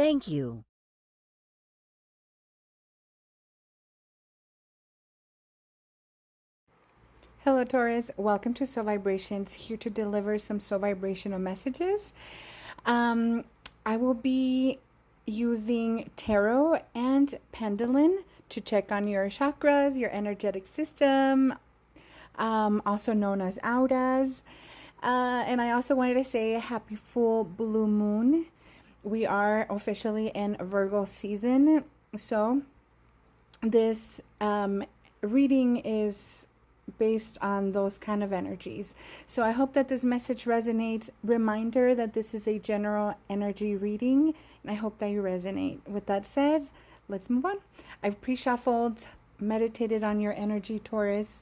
Thank you. Hello, Taurus. Welcome to Soul Vibrations, here to deliver some soul vibrational messages. Um, I will be using tarot and pendulum to check on your chakras, your energetic system, also known as auras. And I also wanted to say a happy full blue moon. We are officially in Virgo season. So this reading is based on those kind of energies. So I hope that this message resonates. Reminder that this is a general energy reading, and I hope that you resonate. With that said, let's move on. I've pre-shuffled, meditated on your energy, Taurus,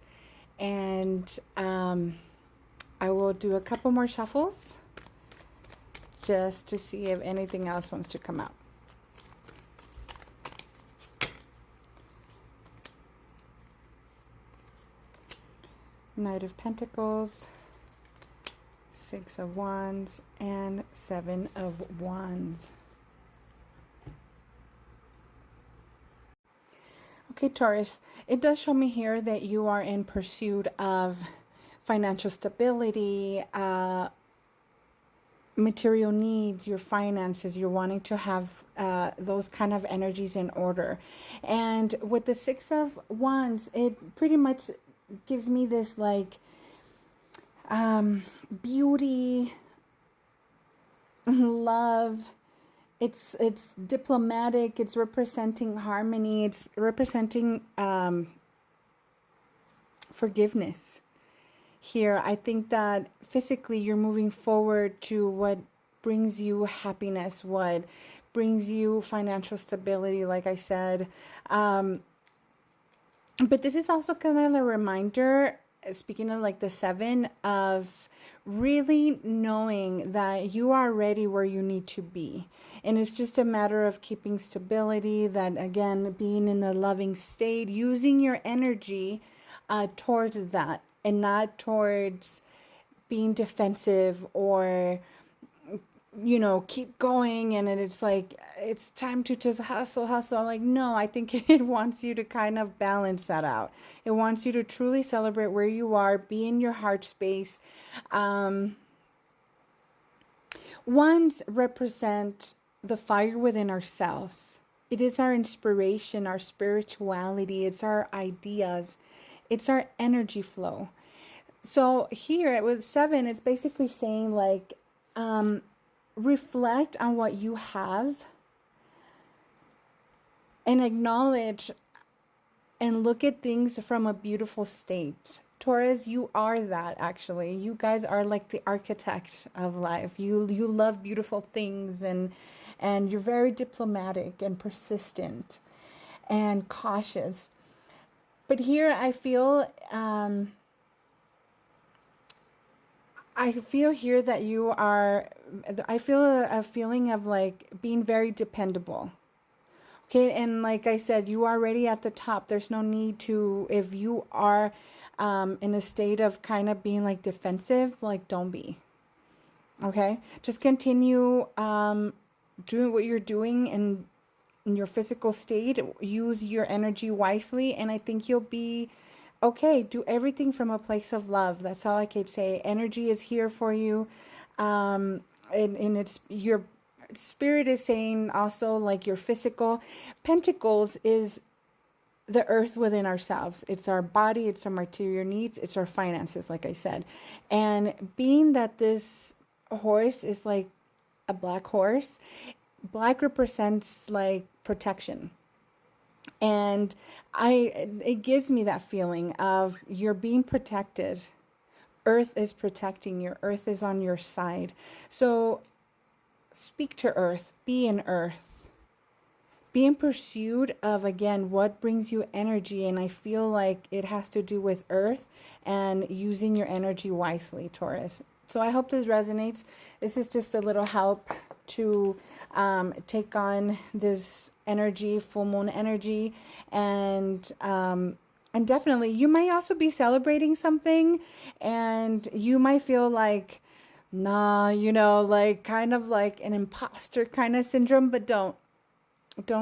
and I will do a couple more shuffles just to see if anything else wants to come out. Knight of Pentacles, Six of Wands, and Seven of Wands. Okay, Taurus, it does show me here that you are in pursuit of financial stability, material needs, your finances. You're wanting to have those kind of energies in order. And with the Six of Wands, it pretty much gives me this like beauty, love. It's diplomatic. It's representing harmony. It's representing forgiveness. Here, I think that physically you're moving forward to what brings you happiness, what brings you financial stability, like I said. But this is also kind of a reminder, speaking of like the seven, of really knowing that you are ready where you need to be. And it's just a matter of keeping stability, that again, being in a loving state, using your energy towards that and not towards being defensive or, you know, keep going. And it's like, it's time to just hustle. I'm like, no, I think it wants you to kind of balance that out. It wants you to truly celebrate where you are, be in your heart space. Wands represent the fire within ourselves. It is our inspiration, our spirituality, it's our ideas, it's our energy flow. So here with seven, it's basically saying like, reflect on what you have and acknowledge and look at things from a beautiful state. Taurus, you are that actually. You guys are like the architect of life. You love beautiful things, and you're very diplomatic and persistent and cautious. But here I feel here that you are, I feel a feeling of like being very dependable. Okay, and like I said, you are already at the top. There's no need to, if you are in a state of kind of being like defensive, like don't be. Okay, just continue doing what you're doing in your physical state. Use your energy wisely, and I think you'll be okay. Do everything from a place of love. That's all I could say. Energy is here for you, and it's your spirit is saying also like your physical. Pentacles is the earth within ourselves. It's our body, it's our material needs, it's our finances, like I said. And being that this horse is like a black horse, black represents like protection. And it gives me that feeling of you're being protected. Earth is protecting you. Earth is on your side. So speak to earth, be in earth. Be in pursuit of, again, what brings you energy. And I feel like it has to do with earth and using your energy wisely, Taurus. So I hope this resonates. This is just a little help to take on this energy, full moon energy. And definitely, you might also be celebrating something. And you might feel like, nah, you know, like kind of like an imposter kind of syndrome, but don't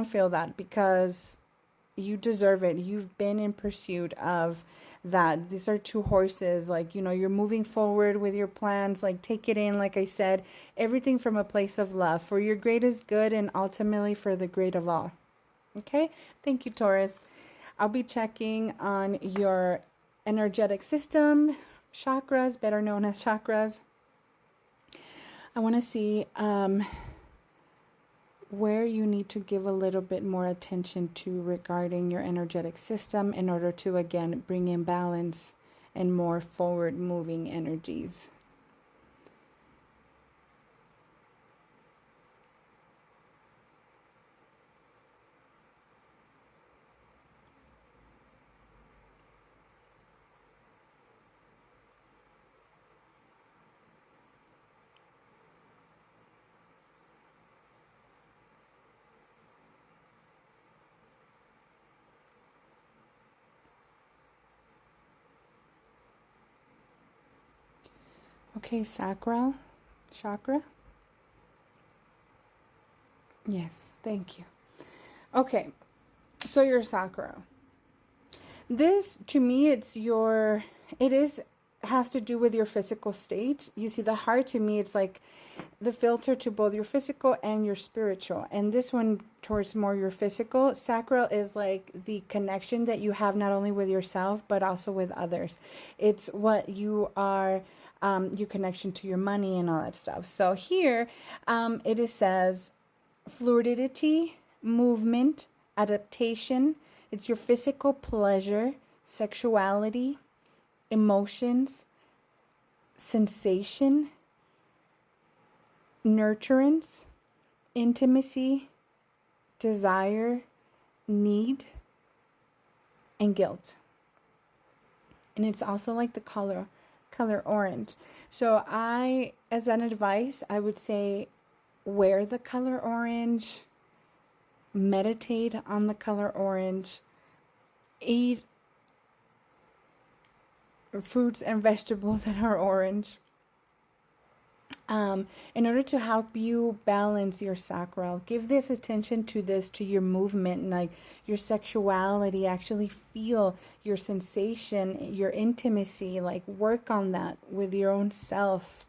feel that because you deserve it. You've been in pursuit of that. These are two horses. Like, you know, you're moving forward with your plans. Like, take it in. Like I said, everything from a place of love for your greatest good and ultimately for the great of all. Okay? Thank you, Taurus. I'll be checking on your energetic system, chakras, better known as chakras. I want to see where you need to give a little bit more attention to regarding your energetic system in order to again bring in balance and more forward moving energies. Okay, sacral chakra. Yes, thank you. Okay, so your sacral. This to me, it is has to do with your physical state. You see, the heart to me, it's like the filter to both your physical and your spiritual. And this one towards more your physical. Sacral is like the connection that you have not only with yourself, but also with others. It's what you are, your connection to your money and all that stuff. So here, it says fluidity, movement, adaptation. It's your physical pleasure, sexuality, emotions, sensation, nurturance, intimacy, desire, need, and guilt. And it's also like the color orange. So as an advice, I would say wear the color orange, meditate on the color orange, eat fruits and vegetables that are orange, in order to help you balance your sacral. Give this attention to this, to your movement, like your sexuality. Actually feel your sensation, your intimacy. Like work on that with your own self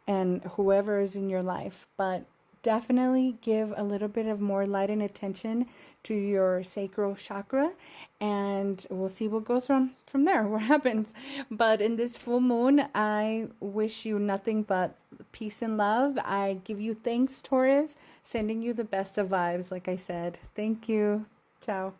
and whoever is in your life. But definitely give a little bit of more light and attention to your sacral chakra, and we'll see what goes from there, what happens. But in this full moon, I wish you nothing but peace and love. I give you thanks, Taurus, sending you the best of vibes, like I said. Thank you. Ciao.